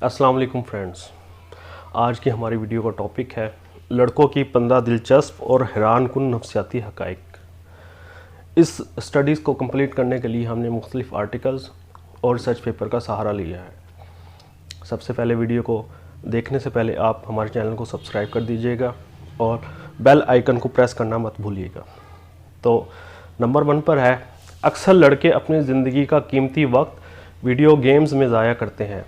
अस्सलाम वालेकुम फ्रेंड्स। आज की हमारी वीडियो का टॉपिक है लड़कों की 15 दिलचस्प और हैरानकुन नफ्सियाती हक़ाइक़। इस स्टडीज़ को कंप्लीट करने के लिए हमने मुख्तलिफ आर्टिकल्स और रिसर्च पेपर का सहारा लिया है। सबसे पहले वीडियो को देखने से पहले आप हमारे चैनल को सब्सक्राइब कर दीजिएगा और बेल आइकन को प्रेस करना मत भूलिएगा। तो नंबर 1 पर है, अक्सर लड़के अपनी ज़िंदगी का कीमती वक्त वीडियो गेम्स में ज़ाया करते हैं,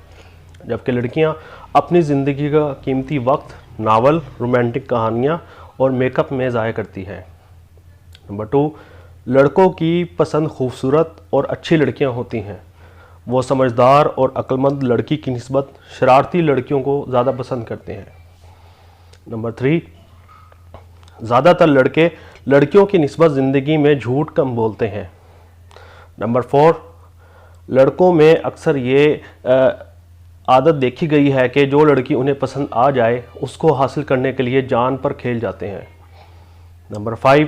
जबकि लड़कियां अपनी ज़िंदगी का कीमती वक्त नावल, रोमांटिक कहानियां और मेकअप में ज़ाया करती है। नंबर 2, लड़कों की पसंद खूबसूरत और अच्छी लड़कियां होती हैं। वो समझदार और अक्लमंद लड़की की निस्बत शरारती लड़कियों को ज़्यादा पसंद करते हैं। नंबर 3, ज़्यादातर लड़के लड़कियों की निस्बत ज़िंदगी में झूठ कम बोलते हैं। नंबर 4, लड़कों में अक्सर ये आदत देखी गई है कि जो लड़की उन्हें पसंद आ जाए उसको हासिल करने के लिए जान पर खेल जाते हैं। नंबर 5,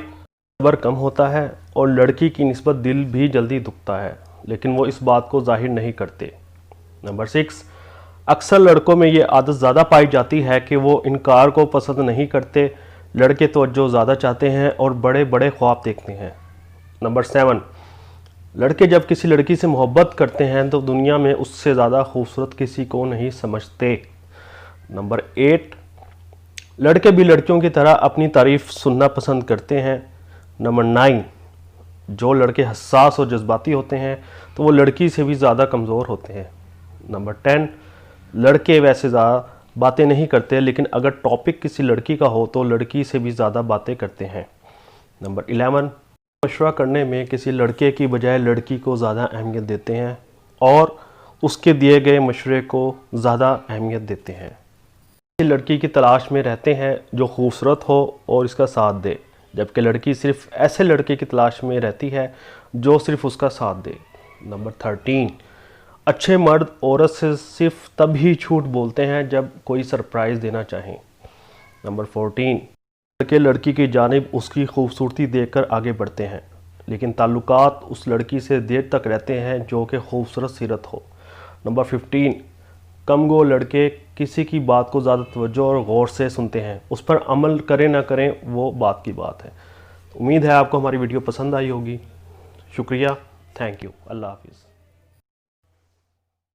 सब्र कम होता है और लड़की की निस्बत दिल भी जल्दी दुखता है, लेकिन वो इस बात को जाहिर नहीं करते। नंबर 6, अक्सर लड़कों में ये आदत ज़्यादा पाई जाती है कि वो इनकार को पसंद नहीं करते, लड़के तवज्जो ज़्यादा चाहते हैं और बड़े बड़े ख्वाब देखते हैं। नंबर 7, लड़के जब किसी लड़की से मोहब्बत करते हैं तो दुनिया में उससे ज़्यादा खूबसूरत किसी को नहीं समझते। नंबर 8, लड़के भी लड़कियों की तरह अपनी तारीफ़ सुनना पसंद करते हैं। नंबर 9, जो लड़के हसास और जज्बाती होते हैं तो वो लड़की से भी ज़्यादा कमज़ोर होते हैं। नंबर 10, लड़के वैसे ज़्यादा बातें नहीं करते, लेकिन अगर टॉपिक किसी लड़की का हो तो लड़की से भी ज़्यादा बातें करते हैं। नंबर 11, मशवरा करने में किसी लड़के की बजाय लड़की को ज़्यादा अहमियत देते हैं और उसके दिए गए मशवरे को ज़्यादा अहमियत देते हैं। किसी लड़की की तलाश में रहते हैं जो खूबसूरत हो और इसका साथ दे, जबकि लड़की सिर्फ ऐसे लड़के की तलाश में रहती है जो सिर्फ उसका साथ दे। नंबर 13, अच्छे मर्द औरत से सिर्फ तभी झूठ बोलते हैं जब कोई सरप्राइज़ देना चाहें। नंबर 14, लड़के लड़की की जानिब उसकी खूबसूरती देखकर आगे बढ़ते हैं, लेकिन ताल्लुकात उस लड़की से देर तक रहते हैं जो कि खूबसूरत सीरत हो। नंबर 15, कमगो लड़के किसी की बात को ज़्यादा तवज्जो और गौर से सुनते हैं, उस पर अमल करें ना करें वो बात की बात है। उम्मीद है आपको हमारी वीडियो पसंद आई होगी। शुक्रिया, थैंक यू, अल्लाह हाफिज़।